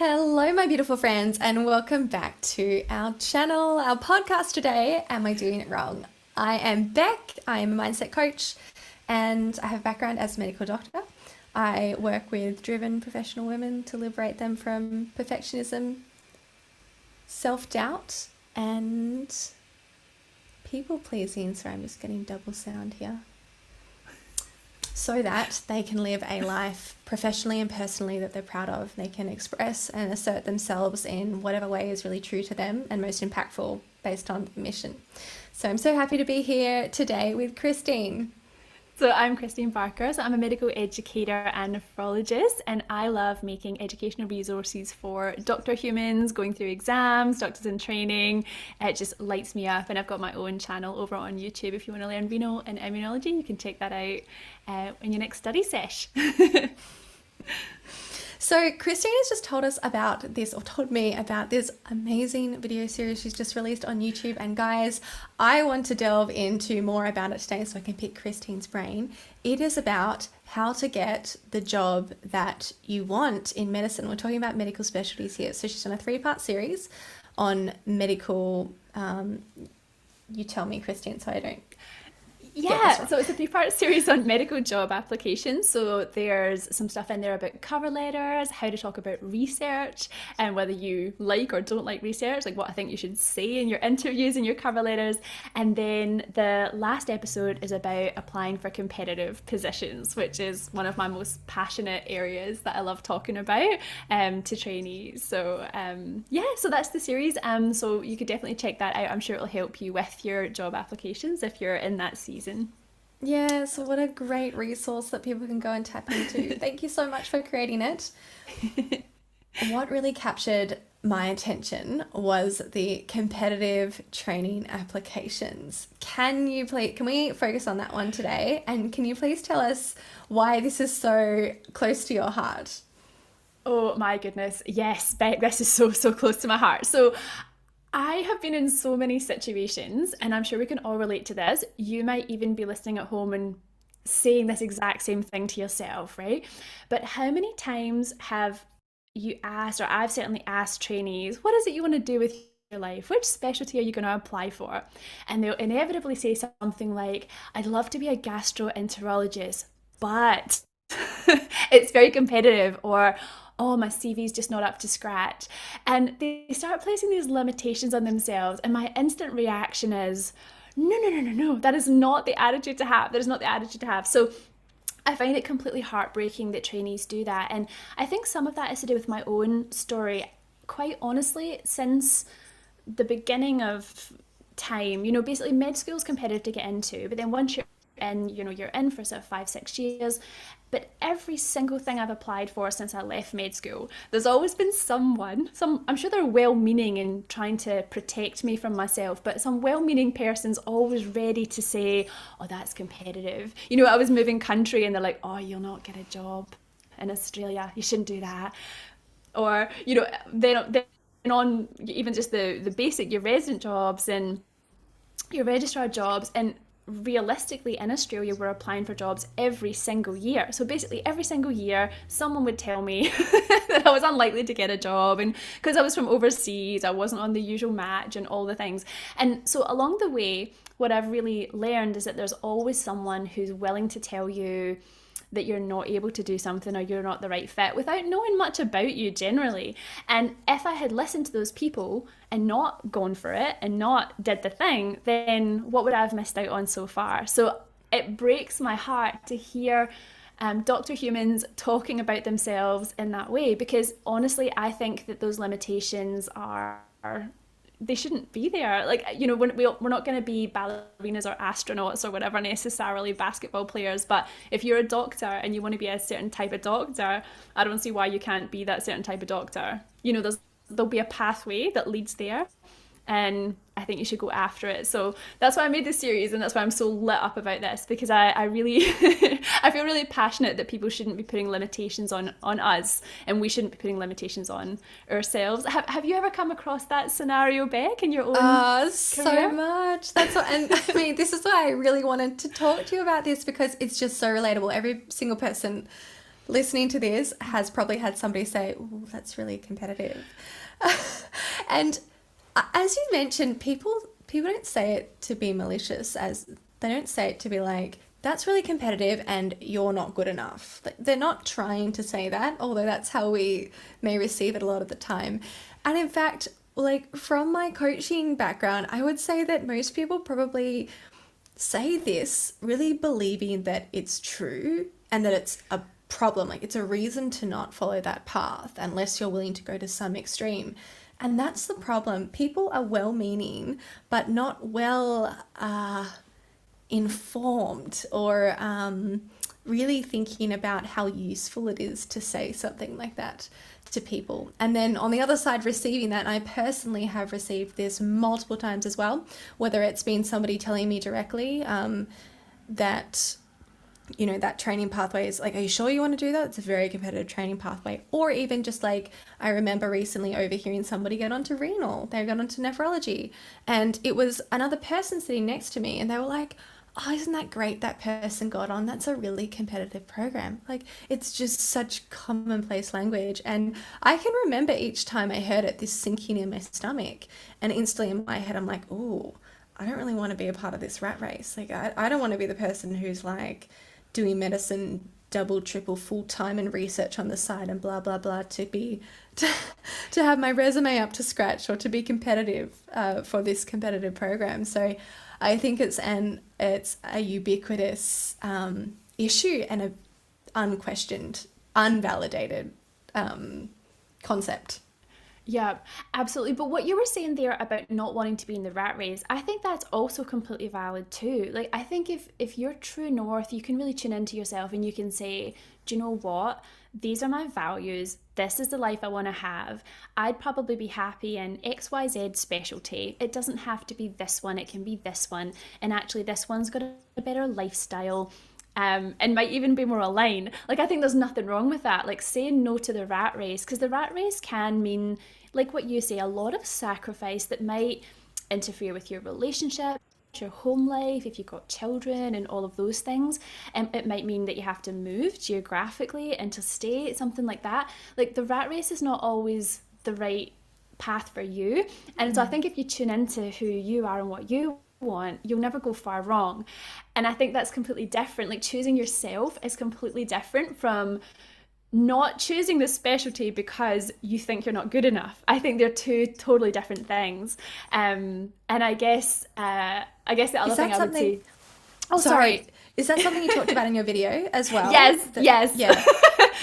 Hello, my beautiful friends, and welcome back to our channel, our podcast today. Am I doing it wrong? I am Beck. I am a mindset coach, and I have a background as a medical doctor. I work with driven professional women to liberate them from perfectionism, self-doubt, and people pleasing. Sorry, I'm just getting double sound here. So that they can live a life professionally and personally that they're proud of. They can express and assert themselves in whatever way is really true to them and most impactful based on the mission. So I'm so happy to be here today with Kristeen. So I'm Kristeen Barker. So I'm a medical educator and nephrologist, and I love making educational resources for doctor humans going through exams, doctors in training. It just lights me up, and I've got my own channel over on YouTube. If you want to learn renal and immunology, you can check that out in your next study sesh. So Kristeen has just told us about this, or told me about this amazing video series she's just released on YouTube. And guys, I want to delve into more about it today so I can pick Kristeen's brain. It is about how to get the job that you want in medicine. We're talking about medical specialties here. So she's done a 3-part series on medical, you tell me, Kristeen, so I don't. Yeah, so it's a 3-part series on medical job applications. So there's some stuff in there about cover letters, how to talk about research, and whether you like or don't like research, like what I think you should say in your interviews and your cover letters. And then the last episode is about applying for competitive positions, which is one of my most passionate areas that I love talking about to trainees. So so that's the series. So you could definitely check that out. I'm sure it'll help you with your job applications if you're in that season. Yeah, so what a great resource that people can go and tap into. Thank you so much for creating it. What really captured my attention was the competitive training applications. Can we focus on that one today? And can you please tell us why this is so close to your heart? Oh my goodness. Yes, Beck, this is so close to my heart. So I have been in so many situations, and I'm sure we can all relate to this. You might even be listening at home and saying this exact same thing to yourself, right? But how many times have you asked, or I've certainly asked trainees, what is it you want to do with your life? Which specialty are you going to apply for? And they'll inevitably say something like, I'd love to be a gastroenterologist, but it's very competitive, or oh, my CV is just not up to scratch. And they start placing these limitations on themselves. And my instant reaction is, no, that is not the attitude to have. That is not the attitude to have. So I find it completely heartbreaking that trainees do that. And I think some of that is to do with my own story. Quite honestly, since the beginning of time, basically med school is competitive to get into, but then once you're in, you're in for sort of 5-6 years. But every single thing I've applied for since I left med school, there's always been I'm sure they're well-meaning in trying to protect me from myself, but some well-meaning person's always ready to say, oh, that's competitive. I was moving country and they're like, oh, you'll not get a job in Australia. You shouldn't do that. Or, then on even just the basic, your resident jobs and your registrar jobs, and realistically in Australia we're applying for jobs every single year. So basically every single year someone would tell me that I was unlikely to get a job, and because I was from overseas I wasn't on the usual match and all the things. And so along the way what I've really learned is that there's always someone who's willing to tell you that you're not able to do something or you're not the right fit without knowing much about you generally. And if I had listened to those people and not gone for it and not did the thing, then what would I have missed out on so far? So it breaks my heart to hear doctor humans talking about themselves in that way, because honestly I think that those limitations they shouldn't be there. Like, we're not going to be ballerinas or astronauts or whatever, necessarily basketball players, but if you're a doctor and you want to be a certain type of doctor, I don't see why you can't be that certain type of doctor. There'll be a pathway that leads there, and I think you should go after it. So that's why I made this series, and that's why I'm so lit up about this, because I really I feel really passionate that people shouldn't be putting limitations on us, and we shouldn't be putting limitations on ourselves. Have you ever come across that scenario, Beck, in your own career? So much. And I mean, this is why I really wanted to talk to you about this, because it's just so relatable. Every single person listening to this has probably had somebody say, "Ooh, that's really competitive." And as you mentioned, people don't say it to be malicious, as they don't say it to be like, that's really competitive and you're not good enough. Like, they're not trying to say that, although that's how we may receive it a lot of the time. And in fact, like from my coaching background, I would say that most people probably say this really believing that it's true and that it's a problem. Like it's a reason to not follow that path unless you're willing to go to some extreme. And that's the problem. People are well meaning, but not well informed or really thinking about how useful it is to say something like that to people. And then on the other side, receiving that, and I personally have received this multiple times as well, whether it's been somebody telling me directly that, you know, that training pathway is like, are you sure you want to do that? It's a very competitive training pathway. Or even just like, I remember recently overhearing somebody get onto renal, they got onto nephrology, and it was another person sitting next to me, and they were like, oh, isn't that great that person got on? That's a really competitive program. Like, it's just such commonplace language. And I can remember each time I heard it, this sinking in my stomach. And instantly in my head, I'm like, oh, I don't really want to be a part of this rat race. Like, I don't want to be the person who's like doing medicine double, triple, full time and research on the side and blah, blah, blah to have my resume up to scratch or to be competitive for this competitive program. So I think it's a ubiquitous issue and a unquestioned, unvalidated concept. Yeah, absolutely. But what you were saying there about not wanting to be in the rat race, I think that's also completely valid too. Like, I think if you're true north, you can really tune into yourself and you can say, do you know what? These are my values. This is the life I want to have. I'd probably be happy in XYZ specialty. It doesn't have to be this one. It can be this one. And actually, this one's got a better lifestyle. And might even be more aligned. Like, I think there's nothing wrong with that. Like, saying no to the rat race, because the rat race can mean, like what you say, a lot of sacrifice that might interfere with your relationship, your home life, if you've got children and all of those things. And it might mean that you have to move geographically, interstate, something like that. Like, the rat race is not always the right path for you. And so I think if you tune into who you are and what you want, you'll never go far wrong. And I think that's completely different. Like, choosing yourself is completely different from not choosing the specialty because you think you're not good enough. I think they're two totally different things. And I guess the other thing I would say. Oh, sorry. Is that something you talked about in your video as well? Yes. Yes. Yeah.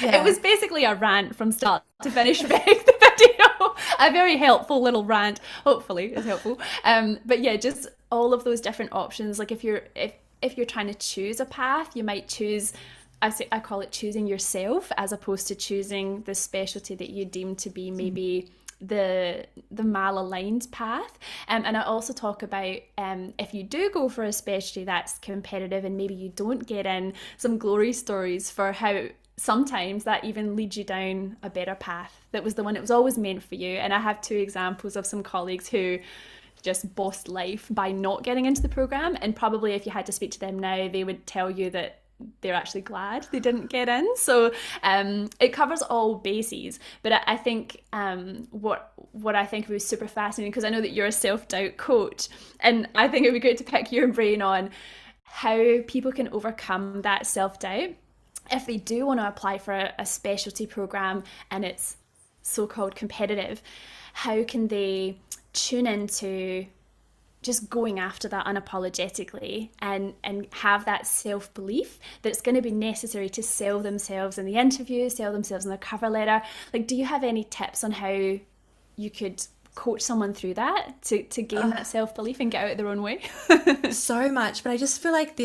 It was basically a rant from start to finish. Make the video a very helpful little rant. Hopefully, it's helpful. But yeah, just all of those different options. Like, if you're trying to choose a path, you might choose. I call it choosing yourself as opposed to choosing the specialty that you deem to be maybe the mal-aligned path. And I also talk about if you do go for a specialty that's competitive and maybe you don't get in, some glory stories for how sometimes that even leads you down a better path that was the one that was always meant for you. And I have two examples of some colleagues who just bossed life by not getting into the program, and probably if you had to speak to them now, they would tell you that they're actually glad they didn't get in. So it covers all bases. But I think what I think was super fascinating, because I know that you're a self-doubt coach, and I think it would be great to pick your brain on how people can overcome that self-doubt if they do want to apply for a specialty program and it's so-called competitive. How can they tune into just going after that unapologetically and have that self-belief that it's going to be necessary to sell themselves in the interview, sell themselves in their cover letter? Like, do you have any tips on how you could coach someone through that to gain that self-belief and get out of their own way? So much, but I just feel like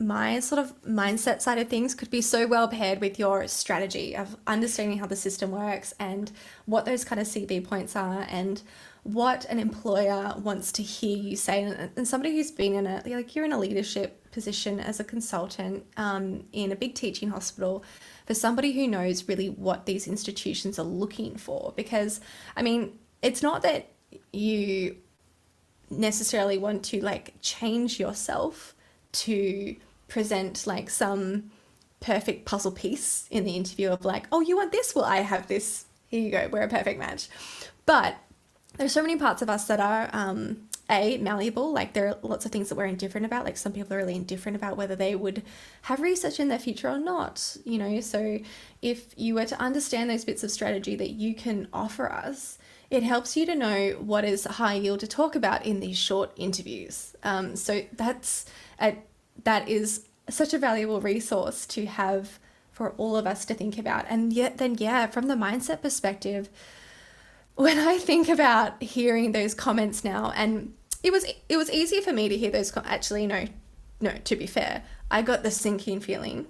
my sort of mindset side of things could be so well paired with your strategy of understanding how the system works and what those kind of CV points are and what an employer wants to hear you say. And somebody who's been you're in a leadership position as a consultant in a big teaching hospital, for somebody who knows really what these institutions are looking for. Because, I mean, it's not that you necessarily want to like change yourself to present like some perfect puzzle piece in the interview of like, oh, you want this? Well, I have this. Here you go. We're a perfect match. But there's so many parts of us that are malleable. Like there are lots of things that we're indifferent about. Like some people are really indifferent about whether they would have research in their future or not, you know. So if you were to understand those bits of strategy that you can offer us, it helps you to know what is high yield to talk about in these short interviews. So that is such a valuable resource to have for all of us to think about. And yet then, yeah, from the mindset perspective, when I think about hearing those comments now, and it was easier for me to hear those, actually, no, to be fair, I got the sinking feeling,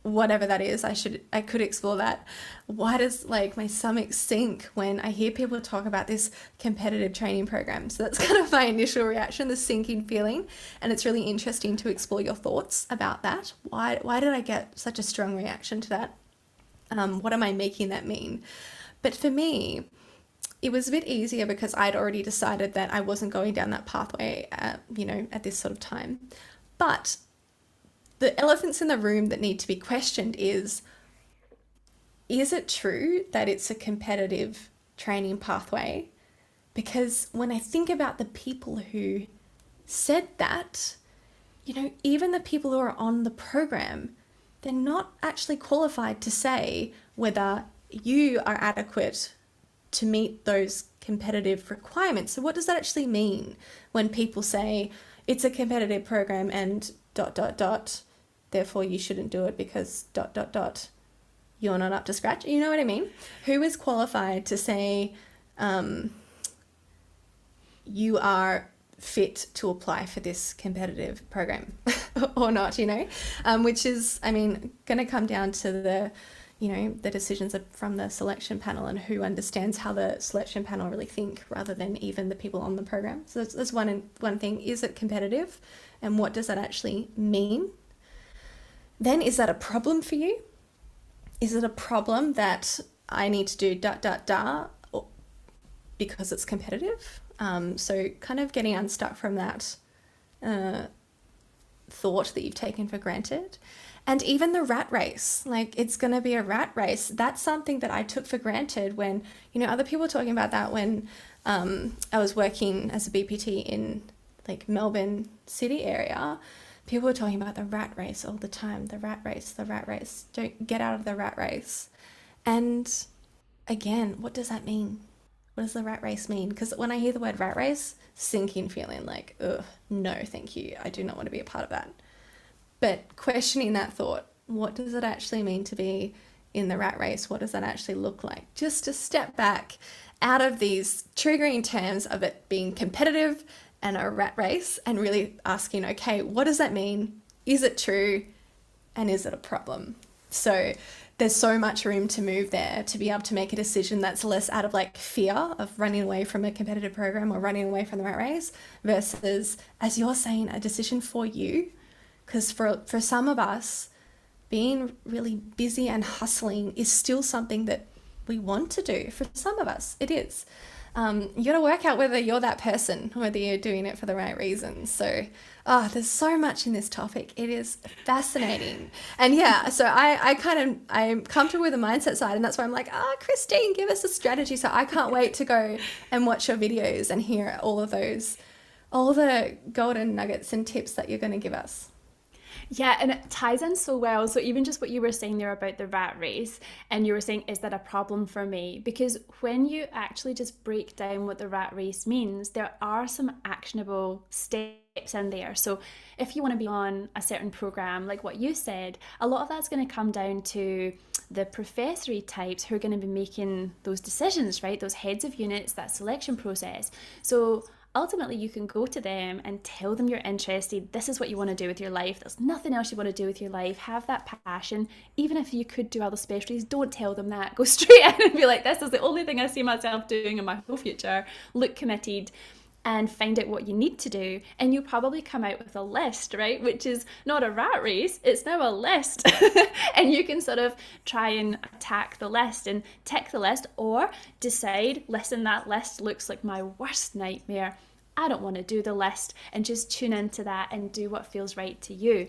whatever that is. I could explore that. Why does like my stomach sink when I hear people talk about this competitive training program? So that's kind of my initial reaction, the sinking feeling. And it's really interesting to explore your thoughts about that. Why did I get such a strong reaction to that? What am I making that mean? But for me, it was a bit easier because I'd already decided that I wasn't going down that pathway, at this sort of time. But the elephants in the room that need to be questioned is it true that it's a competitive training pathway? Because when I think about the people who said that, even the people who are on the program, they're not actually qualified to say whether you are adequate to meet those competitive requirements. So what does that actually mean when people say it's a competitive program and ... therefore you shouldn't do it because ... you're not up to scratch? You know what I mean? Who is qualified to say you are fit to apply for this competitive program or not, which is, going to come down to the decisions from the selection panel and who understands how the selection panel really think rather than even the people on the program. So that's one thing. Is it competitive? And what does that actually mean? Then is that a problem for you? Is it a problem that I need to do ... because it's competitive? So kind of getting unstuck from that thought that you've taken for granted. And even the rat race, like it's going to be a rat race. That's something that I took for granted when, other people were talking about that when I was working as a BPT in like Melbourne city area. People were talking about the rat race all the time, the rat race, don't get out of the rat race. And again, what does that mean? What does the rat race mean? Because when I hear the word rat race, sinking feeling like, ugh, no, thank you. I do not want to be a part of that. But questioning that thought, what does it actually mean to be in the rat race? What does that actually look like? Just to step back out of these triggering terms of it being competitive and a rat race and really asking, okay, what does that mean? Is it true? And is it a problem? So there's so much room to move there to be able to make a decision that's less out of like fear of running away from a competitive program or running away from the rat race versus, as you're saying, a decision for you. Because for some of us, being really busy and hustling is still something that we want to do. For some of us, it is. You got to work out whether you're that person, whether you're doing it for the right reasons. So, there's so much in this topic. It is fascinating. And yeah, so I'm comfortable with the mindset side, and that's why I'm like, Kristeen, give us a strategy. So I can't wait to go and watch your videos and hear all the golden nuggets and tips that you're going to give us. Yeah, and it ties in so well. So even just what you were saying there about the rat race, and you were saying, is that a problem for me? Because when you actually just break down what the rat race means, there are some actionable steps in there. So if you want to be on a certain program, like what you said, a lot of that's going to come down to the professory types who are going to be making those decisions, right? Those heads of units, that selection process. So ultimately, you can go to them and tell them you're interested. This is what you want to do with your life. There's nothing else you want to do with your life. Have that passion. Even if you could do other specialties, don't tell them that. Go straight in and be like, this is the only thing I see myself doing in my whole future. Look committed and find out what you need to do. And you'll probably come out with a list, right? Which is not a rat race. It's now a list. And you can sort of try and attack the list and tick the list, or decide, listen, that list looks like my worst nightmare. I don't want to do the list, and just tune into that and do what feels right to you.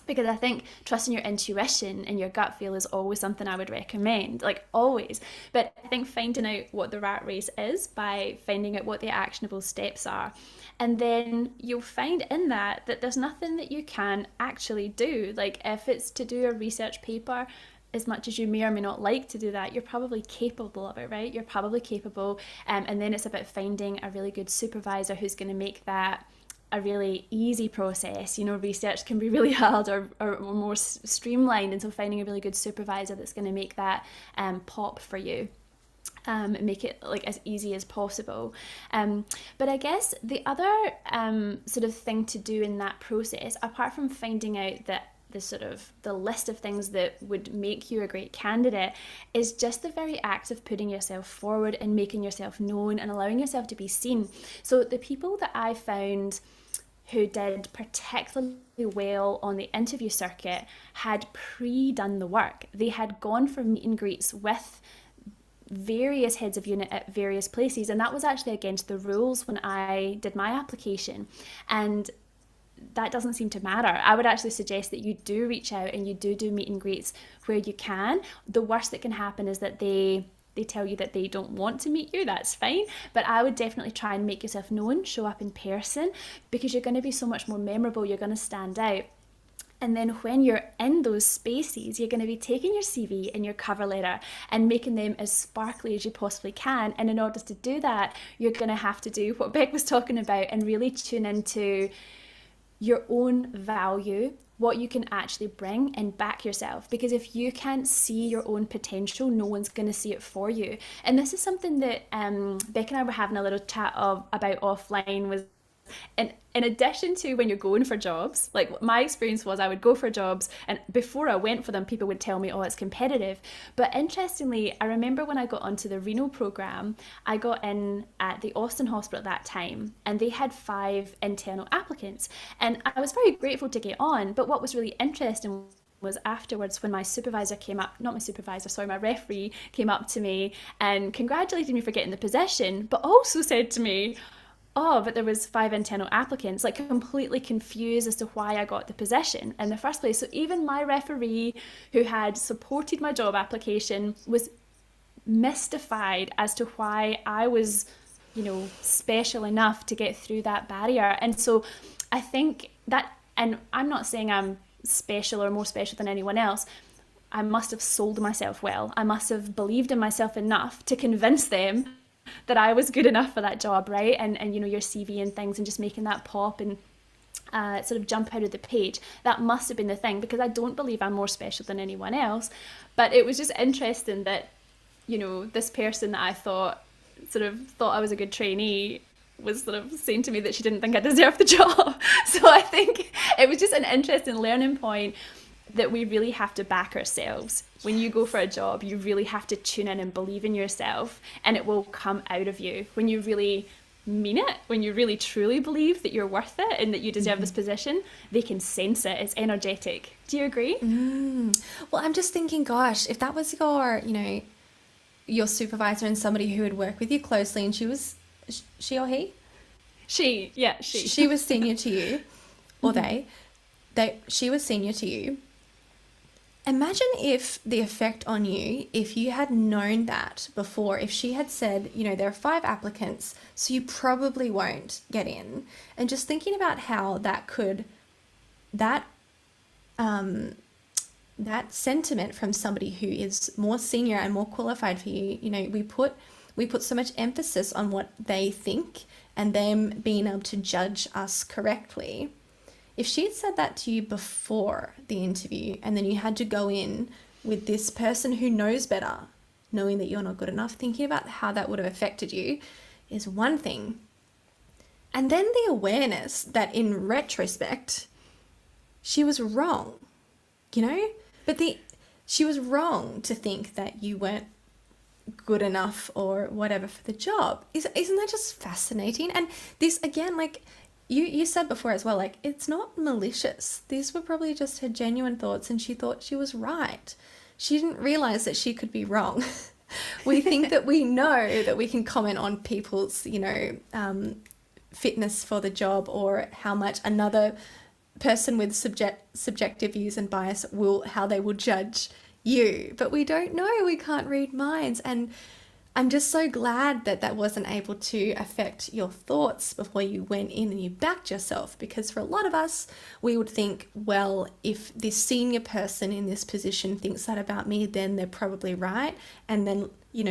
Because I think trusting your intuition and your gut feel is always something I would recommend, like always. But I think finding out what the rat race is by finding out what the actionable steps are. And then you'll find in that there's nothing that you can actually do. Like if it's to do a research paper, as much as you may or may not like to do that, you're probably capable of it, right? You're probably capable. And then it's about finding a really good supervisor who's going to make that a really easy process. You know, research can be really hard or more streamlined, and so finding a really good supervisor that's going to make that pop for you. Make it like as easy as possible. But I guess the other sort of thing to do in that process, apart from finding out that the list of things that would make you a great candidate, is just the very act of putting yourself forward and making yourself known and allowing yourself to be seen. So the people that I found who did particularly well on the interview circuit had pre-done the work. They had gone for meet and greets with various heads of unit at various places, and that was actually against the rules when I did my application. And that doesn't seem to matter. I would actually suggest that you do reach out and you do meet and greets where you can. The worst that can happen is that they tell you that they don't want to meet you. That's fine. But I would definitely try and make yourself known, show up in person, because you're going to be so much more memorable. You're going to stand out. And then when you're in those spaces, you're going to be taking your CV and your cover letter and making them as sparkly as you possibly can. And in order to do that, you're going to have to do what Beck was talking about and really tune into your own value, what you can actually bring, and back yourself. Because if you can't see your own potential, no one's going to see it for you. And this is something that Beck and I were having a little chat about offline, was in addition to when you're going for jobs, like my experience was I would go for jobs, and before I went for them, people would tell me, oh, it's competitive. But interestingly, I remember when I got onto the renal program, I got in at the Austin Hospital at that time, and they had 5 internal applicants. And I was very grateful to get on. But what was really interesting was afterwards when my referee came up to me and congratulated me for getting the position, but also said to me, oh, but there was 5 internal applicants, like completely confused as to why I got the position in the first place. So even my referee, who had supported my job application, was mystified as to why I was, special enough to get through that barrier. And so I think that, and I'm not saying I'm special or more special than anyone else, I must have sold myself well. I must have believed in myself enough to convince them that I was good enough for that job, right? And your CV and things, and just making that pop and sort of jump out of the page. That must have been the thing, because I don't believe I'm more special than anyone else. But it was just interesting that, this person that I thought I was a good trainee was sort of saying to me that she didn't think I deserved the job. So I think it was just an interesting learning point that we really have to back ourselves. When you go for a job, you really have to tune in and believe in yourself, and it will come out of you. When you really mean it, when you really truly believe that you're worth it and that you deserve this position, they can sense it. It's energetic. Do you agree? Well, I'm just thinking, gosh, if that was your supervisor and somebody who would work with you closely, and she or he? She. She was senior to you, or she was senior to you. Imagine if the effect on you, if you had known that before, if she had said, there are 5 applicants, so you probably won't get in. And just thinking about how that sentiment from somebody who is more senior and more qualified for you, we put so much emphasis on what they think and them being able to judge us correctly. If she had said that to you before the interview, and then you had to go in with this person who knows better, knowing that you're not good enough, thinking about how that would have affected you is one thing. And then the awareness that in retrospect, she was wrong, But she was wrong to think that you weren't good enough or whatever for the job. Isn't that just fascinating? And this, again, you said before as well, it's not malicious. These were probably just her genuine thoughts, and she thought she was right. She didn't realize that she could be wrong. We think that we know that we can comment on people's, fitness for the job, or how much another person with subjective views and bias how they will judge you. But we don't know. We can't read minds. And I'm just so glad that that wasn't able to affect your thoughts before you went in and you backed yourself. Because for a lot of us, we would think, well, if this senior person in this position thinks that about me, then they're probably right. And then,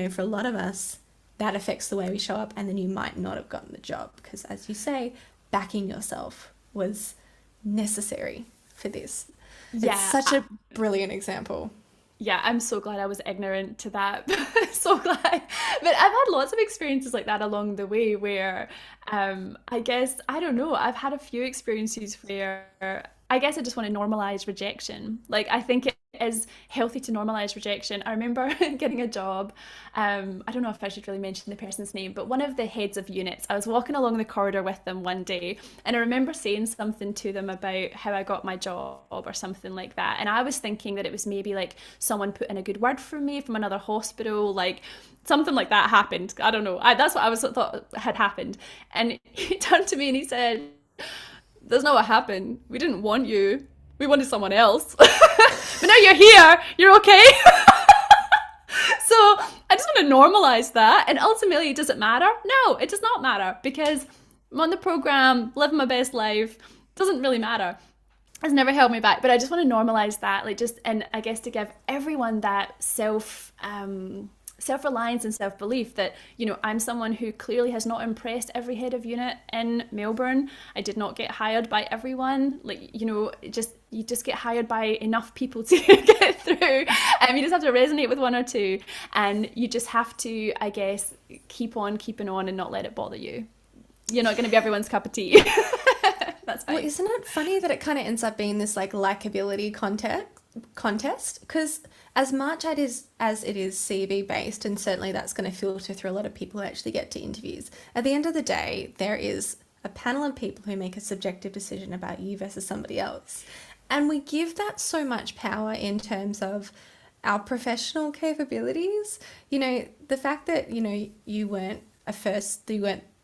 for a lot of us, that affects the way we show up, and then you might not have gotten the job. Because as you say, backing yourself was necessary for this. Yeah, it's such a brilliant example. Yeah, I'm so glad I was ignorant to that. So glad. But I've had lots of experiences like that along the way where I guess, I don't know, I've had a few experiences where I guess I just want to normalize rejection. Like, I think it is healthy to normalize rejection. I remember getting a job. I don't know if I should really mention the person's name, but one of the heads of units, I was walking along the corridor with them one day, and I remember saying something to them about how I got my job or something like that. And I was thinking that it was maybe like someone put in a good word for me from another hospital, like something like that happened. I don't know. That's what I thought had happened. And he turned to me and he said, "That's not what happened. We didn't want you. We wanted someone else. But now you're here. You're okay." So I just want to normalize that. And ultimately, does it matter? No, it does not matter, because I'm on the program, living my best life. Doesn't really matter. It's never held me back. But I just want to normalize that, and I guess to give everyone that self-reliance and self-belief that, I'm someone who clearly has not impressed every head of unit in Melbourne. I did not get hired by everyone. You just get hired by enough people to get through. You just have to resonate with one or two, and you just have to, I guess, keep on keeping on and not let it bother you. You're not going to be everyone's cup of tea. That's fine. Well, isn't it funny that it kind of ends up being this likability contest? Because as much as it is CV based, and certainly that's going to filter through a lot of people who actually get to interviews, at the end of the day, there is a panel of people who make a subjective decision about you versus somebody else. And we give that so much power in terms of our professional capabilities. The fact that, you weren't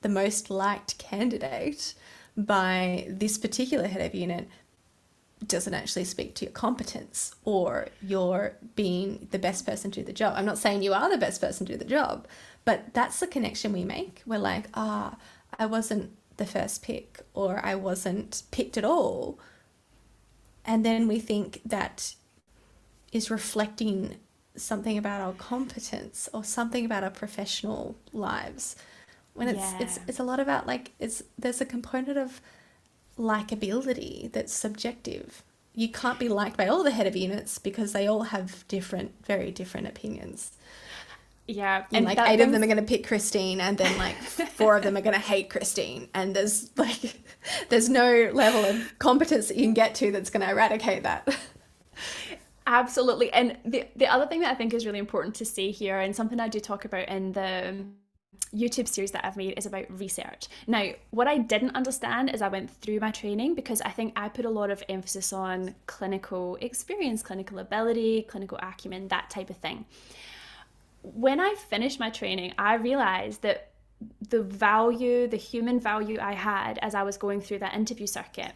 the most liked candidate by this particular head of unit doesn't actually speak to your competence or your being the best person to do the job. I'm not saying you are the best person to do the job, but that's the connection we make. We're like, I wasn't the first pick, or I wasn't picked at all. And then we think that is reflecting something about our competence or something about our professional lives. When it's a lot about there's a component of likability that's subjective. You can't be liked by all the head of units because they all have very different opinions. Yeah. And 8 of them are going to pick Kristeen, and then 4 of them are going to hate Kristeen. And there's no level of competence that you can get to that's going to eradicate that. Absolutely. And the other thing that I think is really important to say here, and something I do talk about in the YouTube series that I've made, is about research. Now, what I didn't understand as I went through my training, because I think I put a lot of emphasis on clinical experience, clinical ability, clinical acumen, that type of thing. When I finished my training, I realized that the human value I had as I was going through that interview circuit,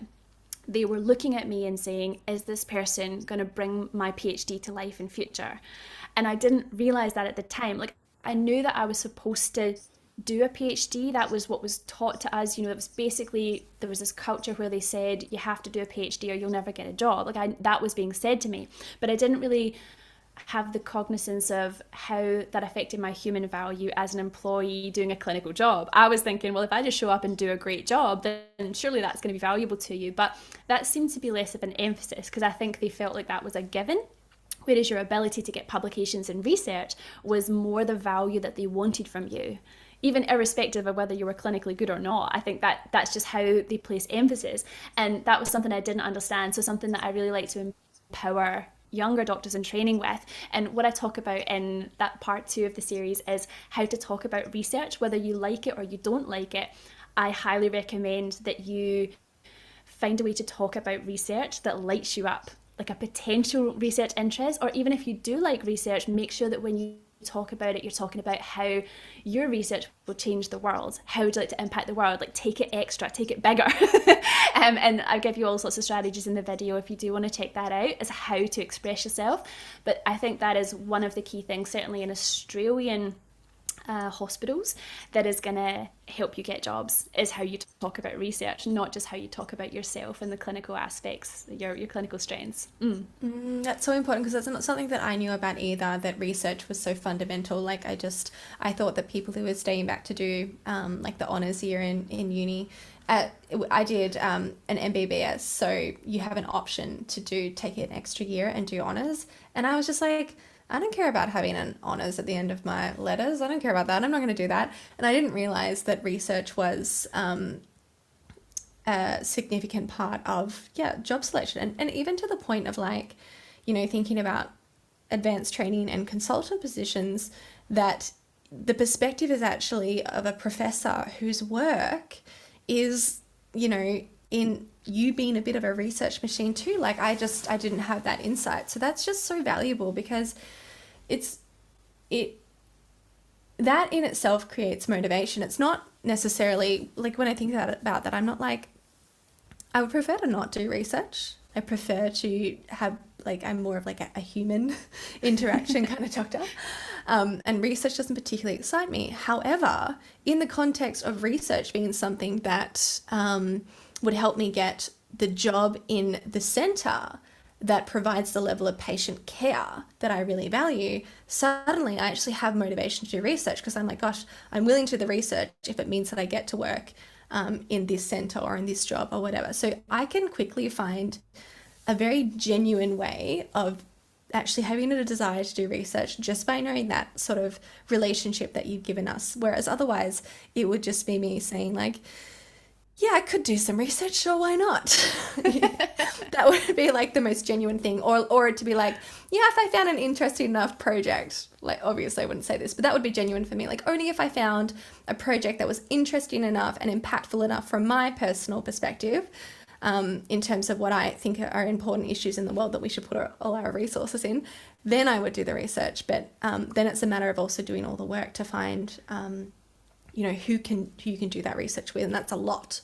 they were looking at me and saying, is this person going to bring my PhD to life in future? And I didn't realize that at the time. I knew that I was supposed to do a PhD. That was what was taught to us. It was basically, there was this culture where they said, you have to do a PhD or you'll never get a job. That was being said to me, but I didn't really have the cognizance of how that affected my human value as an employee doing a clinical job. I was thinking, well, if I just show up and do a great job, then surely that's going to be valuable to you. But that seemed to be less of an emphasis, because I think they felt like that was a given. Whereas your ability to get publications and research was more the value that they wanted from you, even irrespective of whether you were clinically good or not. I think that's just how they place emphasis. And that was something I didn't understand. So something that I really like to empower younger doctors in training with. And what I talk about in that part 2 of the series is how to talk about research, whether you like it or you don't like it. I highly recommend that you find a way to talk about research that lights you up, like a potential research interest, or even if you do like research, make sure that when you talk about it, you're talking about how your research will change the world. How would you like to impact the world? Like, take it extra, take it bigger. And I give you all sorts of strategies in the video if you do want to check that out, as how to express yourself. But I think that is one of the key things, certainly in Australian hospitals, that is going to help you get jobs, is how you talk about research, not just how you talk about yourself and the clinical aspects, your clinical strengths. That's so important, because that's not something that I knew about either, that research was so fundamental. Like, I thought that people who were staying back to do like the honours year in uni, I did an MBBS, so you have an option to take an extra year and do honours, and I was just like, I don't care about having an honours at the end of my letters. I don't care about that. I'm not going to do that. And I didn't realise that research was a significant part of, job selection. And even to the point of, like, thinking about advanced training and consultant positions, that the perspective is actually of a professor whose work is, in you being a bit of a research machine too. Like, I didn't have that insight. So that's just so valuable, because that in itself creates motivation. It's not necessarily, like, when I think about that, I'm not like, I would prefer to not do research. I prefer to have, like, I'm more of like a human interaction kind of doctor. And research doesn't particularly excite me. However, in the context of research being something that would help me get the job in the centre that provides the level of patient care that I really value, suddenly I actually have motivation to do research, because I'm like, gosh, I'm willing to do the research if it means that I get to work in this centre or in this job or whatever. So I can quickly find a very genuine way of actually having a desire to do research just by knowing that sort of relationship that you've given us. Whereas otherwise it would just be me saying, like, yeah, I could do some research, sure, why not? That would be like the most genuine thing. Or to be like, yeah, if I found an interesting enough project, like, obviously I wouldn't say this, but that would be genuine for me. Like, only if I found a project that was interesting enough and impactful enough from my personal perspective, in terms of what I think are important issues in the world that we should put all our resources in, then I would do the research. But then it's a matter of also doing all the work to find who you can do that research with, and that's a lot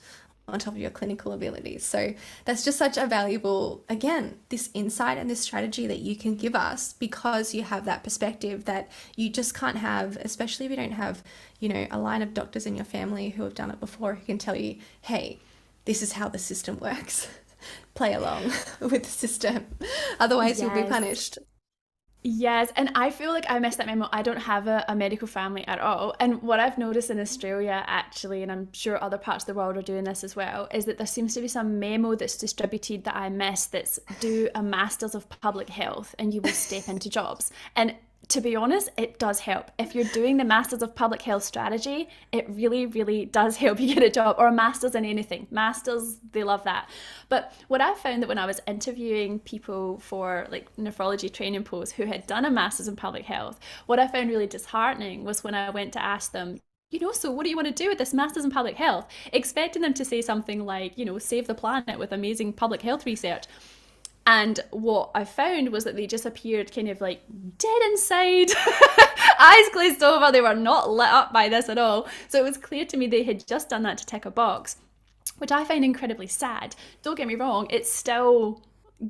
on top of your clinical abilities. So that's just such a valuable, again, this insight and this strategy that you can give us, because you have that perspective that you just can't have, especially if you don't have, a line of doctors in your family who have done it before, who can tell you, hey, this is how the system works. Play along with the system. Otherwise, you'll be punished. Yes, and I feel like I missed that memo. I don't have a medical family at all. And what I've noticed in Australia, actually, and I'm sure other parts of the world are doing this as well, is that there seems to be some memo that's distributed that I missed, that's do a Masters of Public Health and you will step into jobs. And to be honest, it does help. If you're doing the Masters of Public Health strategy, it really, really does help you get a job, or a Masters in anything. Masters, they love that. But what I found, that when I was interviewing people for like nephrology training posts who had done a Masters in Public Health, what I found really disheartening was when I went to ask them, so what do you want to do with this Masters in Public Health? Expecting them to say something like, save the planet with amazing public health research. And what I found was that they just appeared kind of like dead inside, eyes glazed over. They were not lit up by this at all. So it was clear to me they had just done that to tick a box, which I find incredibly sad. Don't get me wrong, it still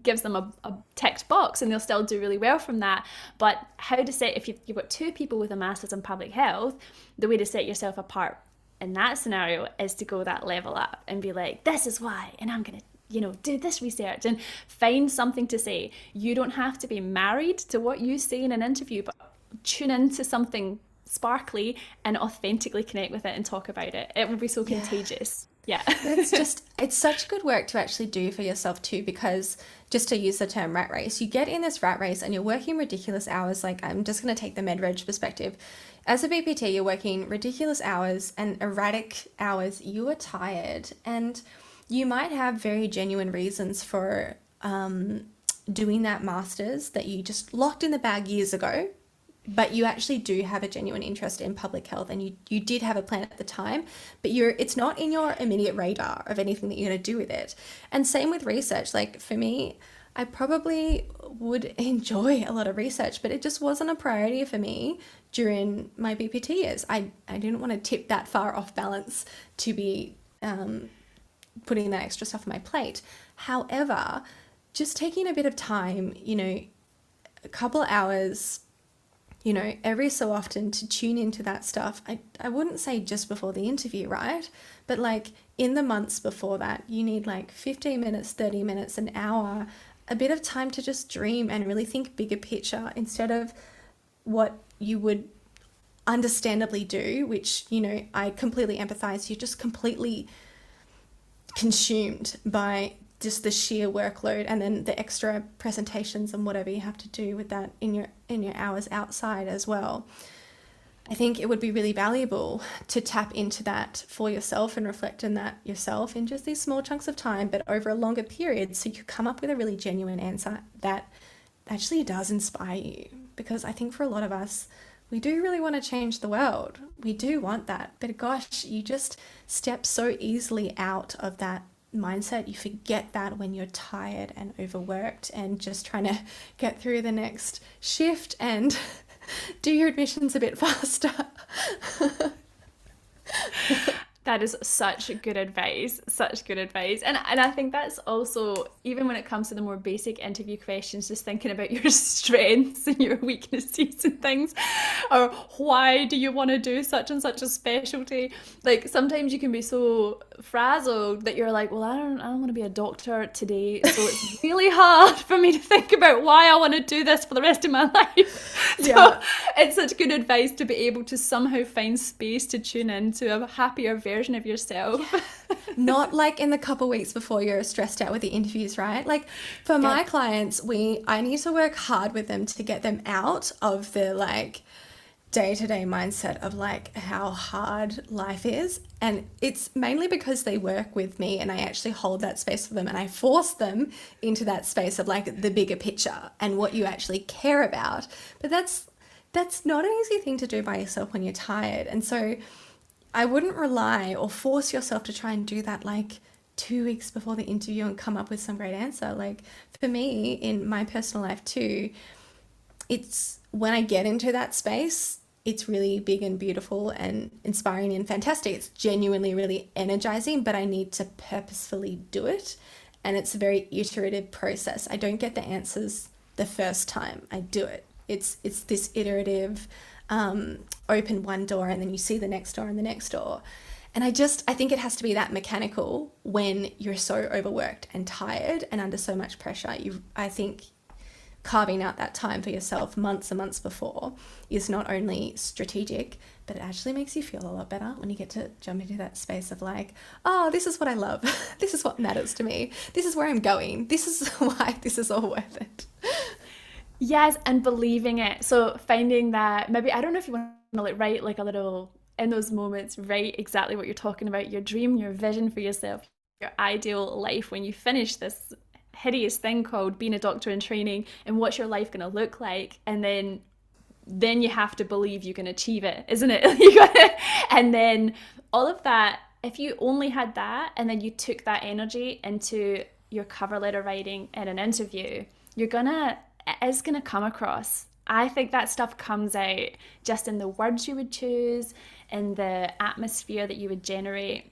gives them a ticked box and they'll still do really well from that. But how to say, if you've got two people with a Masters in Public Health, the way to set yourself apart in that scenario is to go that level up and be like, this is why, and I'm going to do this research and find something to say. You don't have to be married to what you say in an interview, but tune into something sparkly and authentically connect with it and talk about it. It will be so contagious. Yeah. It's such good work to actually do for yourself too, because just to use the term rat race, you get in this rat race and you're working ridiculous hours. Like, I'm just going to take the med-reg perspective. As a BPT, you're working ridiculous hours and erratic hours. You are tired, and you might have very genuine reasons for doing that master's that you just locked in the bag years ago, but you actually do have a genuine interest in public health, and you did have a plan at the time, but it's not in your immediate radar of anything that you're going to do with it. And same with research. Like, for me, I probably would enjoy a lot of research, but it just wasn't a priority for me during my BPT years. I didn't want to tip that far off balance to be putting that extra stuff on my plate. However, just taking a bit of time, a couple hours, every so often to tune into that stuff. I wouldn't say just before the interview, right? But like in the months before that, you need like 15 minutes, 30 minutes, an hour, a bit of time to just dream and really think bigger picture instead of what you would understandably do, which, I completely empathize. You're just completely consumed by just the sheer workload and then the extra presentations and whatever you have to do with that in your hours outside as well. I think it would be really valuable to tap into that for yourself and reflect on that yourself in just these small chunks of time, but over a longer period, so you come up with a really genuine answer that actually does inspire you. Because I think for a lot of us, we do really want to change the world. We do want that. But gosh, you just step so easily out of that mindset. You forget that when you're tired and overworked and just trying to get through the next shift and do your admissions a bit faster. That is such good advice, And I think that's also, even when it comes to the more basic interview questions, just thinking about your strengths and your weaknesses and things, or why do you want to do such and such a specialty? Like sometimes you can be so frazzled that you're like, well, I don't want to be a doctor today, so it's really hard for me to think about why I want to do this for the rest of my life. So it's such good advice to be able to somehow find space to tune into a happier version of yourself. Not like in the couple weeks before you're stressed out with the interviews, right? Like for my clients, I need to work hard with them to get them out of the like day-to-day mindset of like how hard life is. And it's mainly because they work with me and I actually hold that space for them and I force them into that space of like the bigger picture and what you actually care about. But that's not an easy thing to do by yourself when you're tired. And so I wouldn't rely or force yourself to try and do that like 2 weeks before the interview and come up with some great answer. Like for me in my personal life too, it's when I get into that space, it's really big and beautiful and inspiring and fantastic. It's genuinely really energizing, but I need to purposefully do it. And it's a very iterative process. I don't get the answers the first time I do it. It's this iterative, open one door and then you see the next door and the next door. And I think it has to be that mechanical when you're so overworked and tired and under so much pressure. I think carving out that time for yourself months and months before is not only strategic, but it actually makes you feel a lot better when you get to jump into that space of like, oh, this is what I love. This is what matters to me. This is where I'm going. This is why this is all worth it. Yes, and believing it. So finding that, maybe, I don't know if you want to like write like a little, in those moments, write exactly what you're talking about, your dream, your vision for yourself, your ideal life when you finish this hideous thing called being a doctor in training, and what's your life going to look like, and then you have to believe you can achieve it, isn't it? And then all of that, if you only had that and then you took that energy into your cover letter writing in an interview, it's gonna come across. I think that stuff comes out just in the words you would choose, in the atmosphere that you would generate.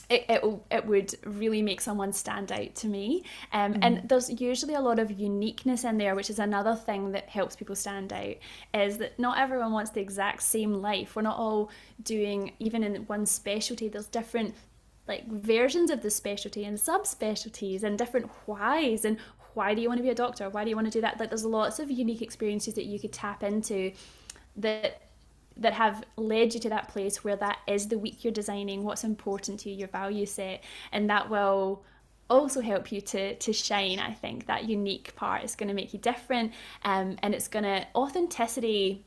It would really make someone stand out to me. And there's usually a lot of uniqueness in there, which is another thing that helps people stand out, is that not everyone wants the exact same life. We're not all doing, even in one specialty, there's different like versions of the specialty and subspecialties and different whys, and why do you want to be a doctor? Why do you want to do that? Like there's lots of unique experiences that you could tap into that have led you to that place where that is the week you're designing, what's important to you, your value set, and that will also help you to shine. I think that unique part is going to make you different, and it's going to, authenticity,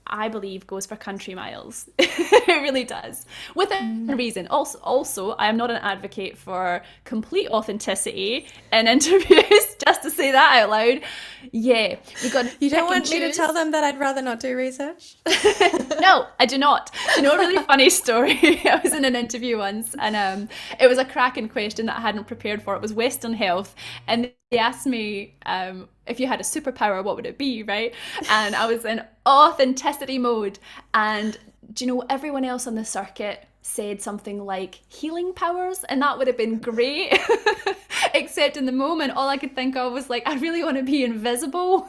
I believe, goes for country miles. It really does, within reason. Also, I am not an advocate for complete authenticity in interviews. just to say that out loud. Yeah, we got to You don't pick and want me to choose. tell them that I'd rather not do research? No, I do not. Do you know a really funny story? I was in an interview once, and it was a cracking question that I hadn't prepared for. It was Western health, and they asked me if you had a superpower, what would it be, right? And I was in authenticity mode, and do you know everyone else on the circuit said something like healing powers, and that would have been great. Except in the moment, all I could think of was like, I really want to be invisible.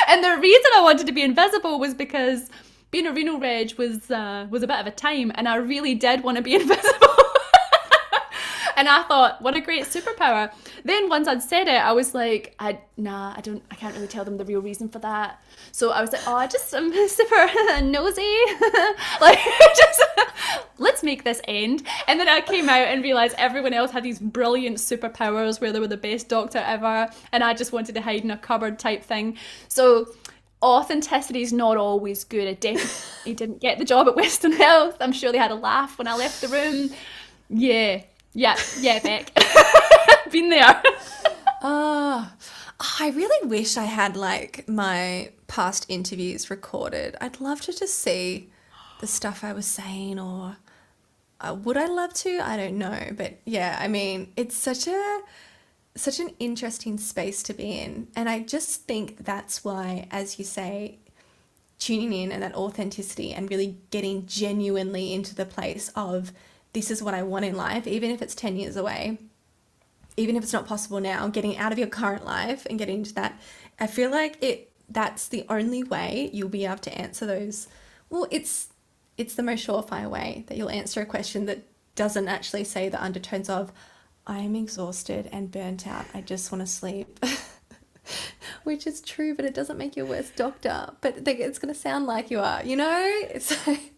And the reason I wanted to be invisible was because being a renal reg was a bit of a time, and I really did want to be invisible. And I thought, what a great superpower. Then once I'd said it, I was like, I can't really tell them the real reason for that. So I was like, I'm super nosy. Like, just let's make this end. And then I came out and realized everyone else had these brilliant superpowers where they were the best doctor ever, and I just wanted to hide in a cupboard type thing. So authenticity is not always good. I definitely didn't get the job at Western Health. I'm sure they had a laugh when I left the room. Yeah, Beck. Been there. I really wish I had like my past interviews recorded. I'd love to just see the stuff I was saying, or would I love to? I don't know. But yeah, I mean, it's such an interesting space to be in. And I just think that's why, as you say, tuning in and that authenticity and really getting genuinely into the place of this is what I want in life, even if it's 10 years away, even if it's not possible now, getting out of your current life and getting into that. I feel like that's the only way you'll be able to answer those. Well, it's the most surefire way that you'll answer a question that doesn't actually say the undertones of, I am exhausted and burnt out, I just want to sleep. Which is true, but it doesn't make you a worse doctor. But it's going to sound like you are, you know? It's like...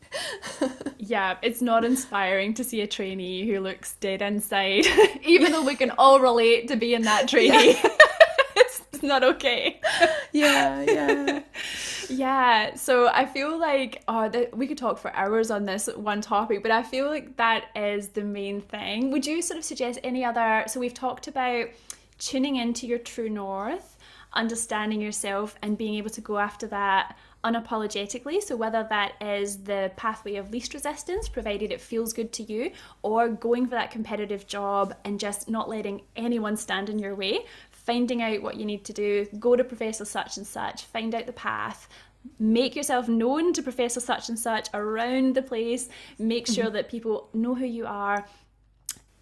Yeah, it's not inspiring to see a trainee who looks dead inside, even though we can all relate to being that trainee. It's not okay. Yeah. Yeah, so I feel like we could talk for hours on this one topic, but I feel like that is the main thing. Would you sort of suggest any other? So we've talked about tuning into your true north, understanding yourself, and being able to go after that unapologetically. So whether that is the pathway of least resistance, provided it feels good to you, or going for that competitive job and just not letting anyone stand in your way, finding out what you need to do, go to Professor such and such, find out the path, make yourself known to Professor such and such around the place, make sure that people know who you are,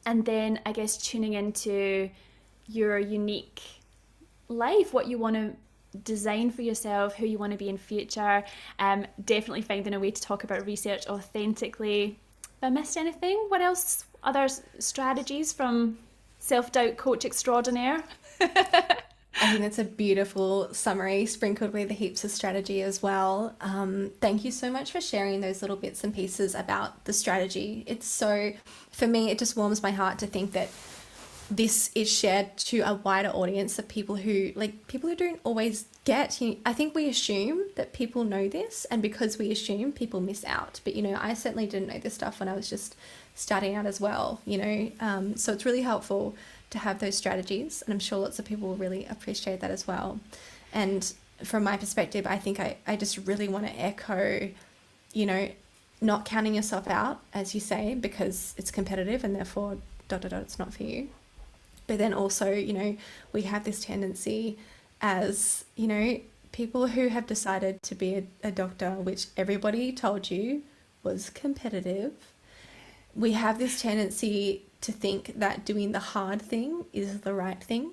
and then I guess tuning into your unique life, what you want to design for yourself, who you want to be in future. Definitely finding a way to talk about research authentically. Have I missed anything? What else? Other strategies from self-doubt coach extraordinaire? I think that's a beautiful summary, sprinkled with heaps of strategy as well. Thank you so much for sharing those little bits and pieces about the strategy. It's so, for me, it just warms my heart to think that this is shared to a wider audience of people who don't always get. I think we assume that people know this, and because we assume, people miss out. But I certainly didn't know this stuff when I was just starting out as well. So it's really helpful to have those strategies, and I'm sure lots of people will really appreciate that as well. And from my perspective, I think I just really want to echo, not counting yourself out, as you say, because it's competitive and therefore it's not for you. But then also, we have this tendency as, people who have decided to be a doctor, which everybody told you was competitive. We have this tendency to think that doing the hard thing is the right thing.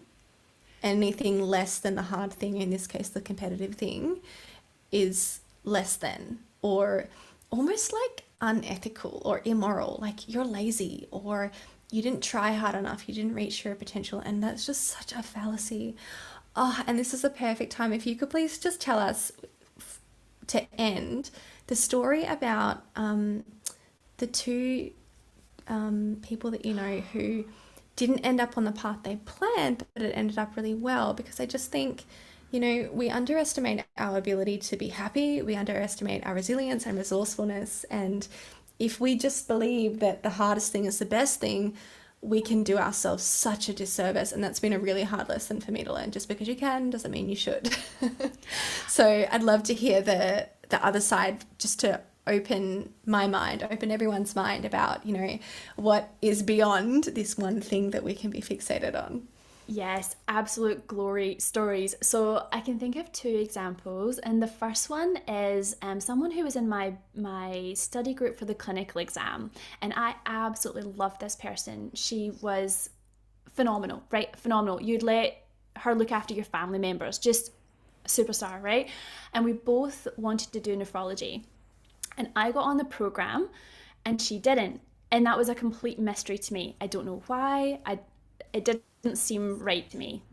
Anything less than the hard thing, in this case, the competitive thing, is less than, or almost like unethical or immoral, like you're lazy, or you didn't try hard enough, you didn't reach your potential. And that's just such a fallacy. And this is the perfect time. If you could please just tell us, to end, the story about the two people that who didn't end up on the path they planned, but it ended up really well. Because I just think, we underestimate our ability to be happy, we underestimate our resilience and resourcefulness, and if we just believe that the hardest thing is the best thing, we can do ourselves such a disservice. And that's been a really hard lesson for me to learn. Just because you can doesn't mean you should. So I'd love to hear the other side, just to open my mind, open everyone's mind about, what is beyond this one thing that we can be fixated on. Yes, absolute glory stories. So I can think of two examples, and the first one is someone who was in my study group for the clinical exam, and I absolutely loved this person. She was phenomenal, right? Phenomenal. You'd let her look after your family members, just a superstar, right? And we both wanted to do nephrology, and I got on the program, and she didn't, and that was a complete mystery to me. I don't know why. It didn't seem right to me.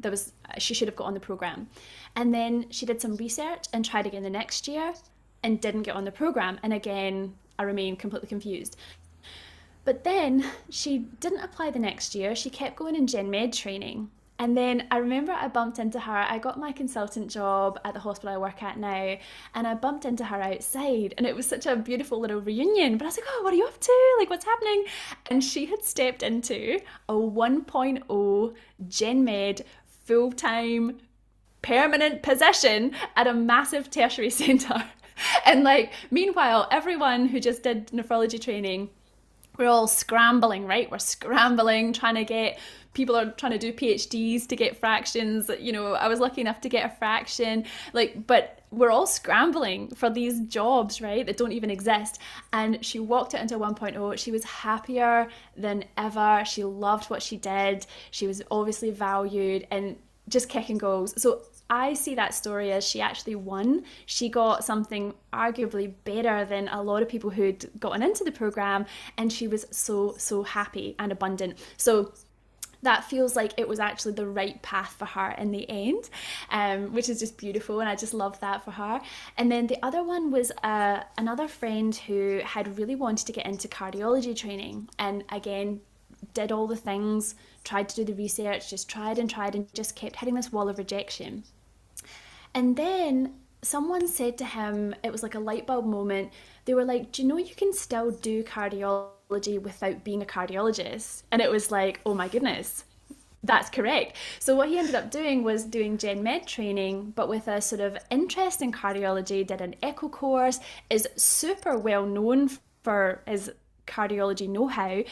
She should have got on the program. And then she did some research and tried again the next year and didn't get on the program. And again, I remain completely confused. But then she didn't apply the next year. She kept going in gen med training. And then I remember I bumped into her. I got my consultant job at the hospital I work at now, and I bumped into her outside, and it was such a beautiful little reunion. But I was like, oh, what are you up to? Like, what's happening? And she had stepped into a 1.0 gen med full-time permanent position at a massive tertiary centre. And like, meanwhile, everyone who just did nephrology training, we're all scrambling, right? We're scrambling, people are trying to do PhDs to get fractions. I was lucky enough to get a fraction, but we're all scrambling for these jobs, right? That don't even exist. And she walked it into 1.0. She was happier than ever. She loved what she did. She was obviously valued and just kicking goals. So I see that story as she actually won. She got something arguably better than a lot of people who'd gotten into the program, and she was so happy and abundant. So that feels like it was actually the right path for her in the end, which is just beautiful, and I just love that for her. And then the other one was another friend who had really wanted to get into cardiology training, and again, did all the things, tried to do the research, just tried and just kept hitting this wall of rejection. And then someone said to him, it was like a light bulb moment. They were like, do you know you can still do cardiology without being a cardiologist? And it was like, oh my goodness, that's correct. So what he ended up doing was doing gen med training, but with a sort of interest in cardiology, did an echo course, is super well known for his cardiology know-how,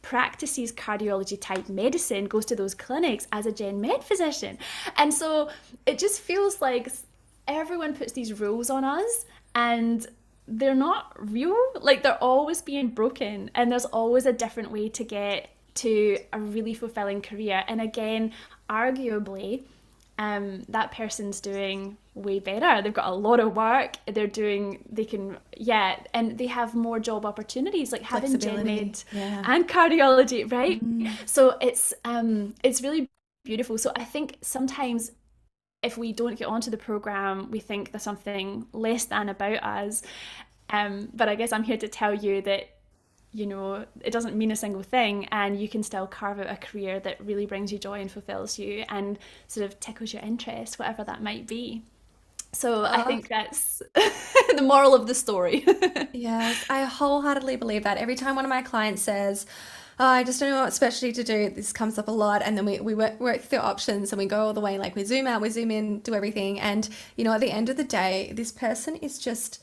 practices cardiology type medicine, goes to those clinics as a gen med physician. And so it just feels like everyone puts these rules on us, and they're not real. Like, they're always being broken, and there's always a different way to get to a really fulfilling career. And again, arguably, that person's doing way better. They've got a lot of work. And they have more job opportunities, like having gen med and cardiology, right? So it's really beautiful. So I think sometimes if we don't get onto the program, we think there's something less than about us. But I guess I'm here to tell you that, it doesn't mean a single thing, and you can still carve out a career that really brings you joy and fulfills you and sort of tickles your interest, whatever that might be. So I think that's the moral of the story. Yes, I wholeheartedly believe that. Every time one of my clients says, oh, I just don't know what specialty to do, this comes up a lot. And then we work through options, and we go all the way, like we zoom out, we zoom in, do everything. And, at the end of the day, this person is just,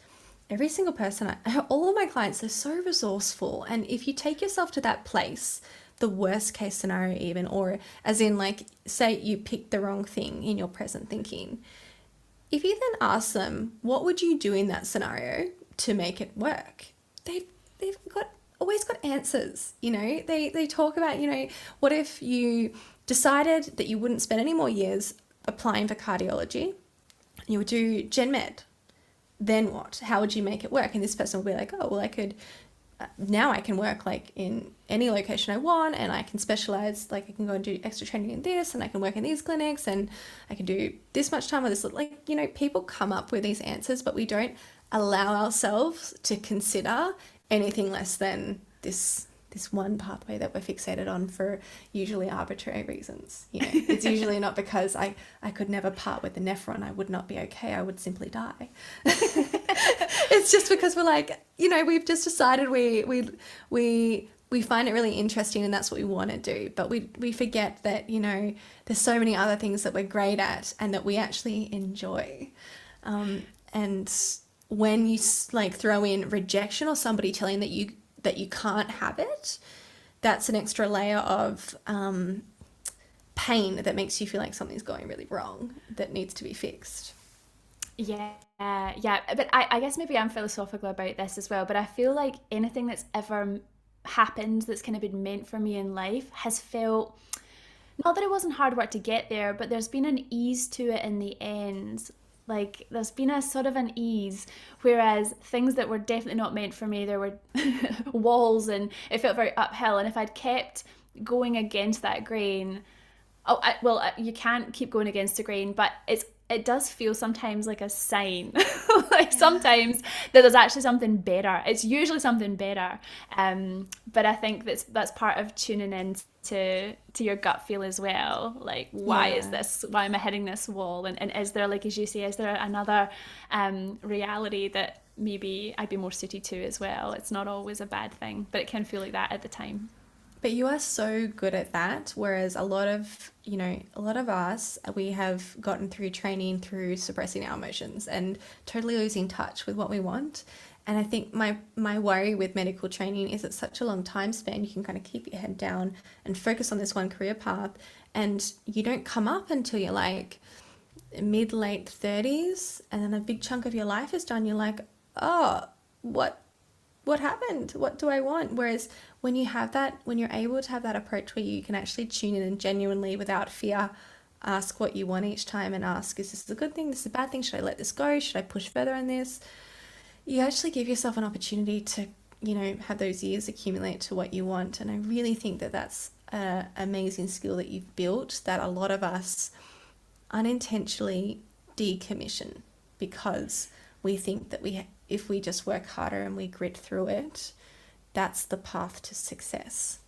every single person, all of my clients, they're so resourceful. And if you take yourself to that place, the worst case scenario even, or as in, like, say you picked the wrong thing in your present thinking, if you then ask them, what would you do in that scenario to make it work? They've always got answers. They talk about, what if you decided that you wouldn't spend any more years applying for cardiology, you would do gen med, then what? How would you make it work? And this person will be like, oh, well, now I can work like in any location I want, and I can specialize, like I can go and do extra training in this, and I can work in these clinics, and I can do this much time with this. Like, people come up with these answers, but we don't allow ourselves to consider anything less than this one pathway that we're fixated on for usually arbitrary reasons. It's usually not because I could never part with the nephron. I would not be okay. I would simply die. It's just because we're like, we've just decided we we find it really interesting and that's what we want to do. But we forget that, there's so many other things that we're great at and that we actually enjoy. And when you like throw in rejection or somebody telling that you can't have it, that's an extra layer of pain that makes you feel like something's going really wrong that needs to be fixed. Yeah, yeah. But I guess maybe I'm philosophical about this as well, but I feel like anything that's ever happened that's kind of been meant for me in life has felt, not that it wasn't hard work to get there, but there's been an ease to it in the end. Like there's been a sort of an ease, whereas things that were definitely not meant for me, there were walls and it felt very uphill. And if I'd kept going against that grain, you can't keep going against the grain, but it does feel sometimes like a sign, like sometimes that there's actually something better. It's usually something better. But I think that's part of tuning in to your gut feel as well. Like, why am I hitting this wall? And is there, like, as you say, is there another reality that maybe I'd be more suited to as well? It's not always a bad thing, but it can feel like that at the time. But you are so good at that, whereas a lot of us, we have gotten through training through suppressing our emotions and totally losing touch with what we want. And I think my worry with medical training is it's such a long time span. You can kind of keep your head down and focus on this one career path, and you don't come up until you're like mid-late 30s, and then a big chunk of your life is done. You're like, oh, what happened? What do I want? Whereas when you have that, when you're able to have that approach where you can actually tune in and genuinely, without fear, ask what you want each time and ask, is this a good thing? This is a bad thing? Should I let this go? Should I push further on this? You actually give yourself an opportunity to, have those years accumulate to what you want. And I really think that that's an amazing skill that you've built that a lot of us unintentionally decommission because we think that if we just work harder and we grit through it, that's the path to success.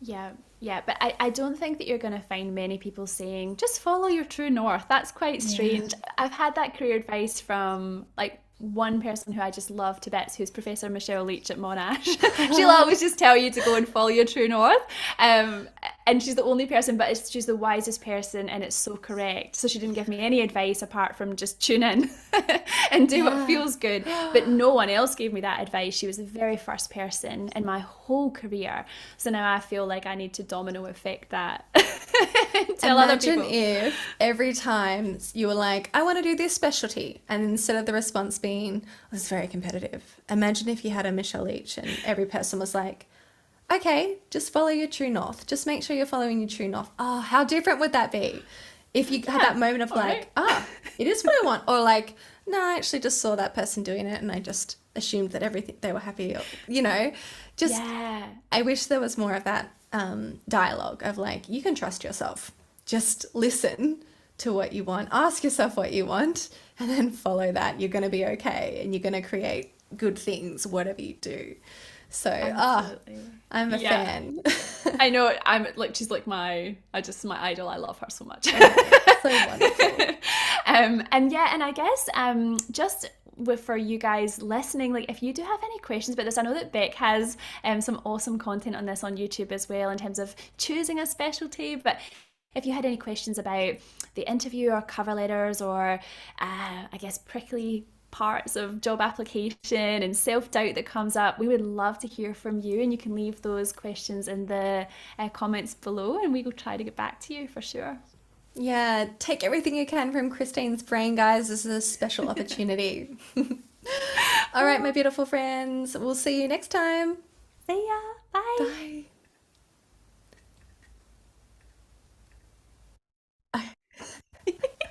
Yeah, but I don't think that you're going to find many people saying, just follow your true north. That's quite strange. Yeah. I've had that career advice from like one person who I just love to bits, who's Professor Michelle Leach at Monash. She'll always just tell you to go and follow your true north. And she's the only person, but she's the wisest person, and it's so correct. So she didn't give me any advice apart from just tune in and do what feels good. But no one else gave me that advice. She was the very first person in my whole career. So now I feel like I need to domino effect that. Tell Imagine other people. If every time you were like, I want to do this specialty, and instead of the response being, "I was very competitive." Imagine if you had a Michelle Leach and every person was like, okay, just follow your true north. Just make sure you're following your true north. Oh, how different would that be? If you had that moment of like, it is what I want. Or like, no, I actually just saw that person doing it and I just assumed that everything, they were happy. Or, I wish there was more of that dialogue of like, you can trust yourself. Just listen to what you want. Ask yourself what you want and then follow that. You're going to be okay and you're going to create good things, whatever you do. So, I'm a fan. I know. I'm like, she's like my idol. I love her so much. So wonderful. And I guess just for you guys listening, like if you do have any questions about this, I know that Beck has some awesome content on this on YouTube as well in terms of choosing a specialty. But if you had any questions about the interview or cover letters or I guess prickly parts of job application and self-doubt that comes up, we would love to hear from you, and you can leave those questions in the comments below and we will try to get back to you for sure. Yeah, take everything you can from Kristeen's brain, guys. This is a special opportunity. All right, my beautiful friends, we'll see you next time. See ya. Bye. Bye.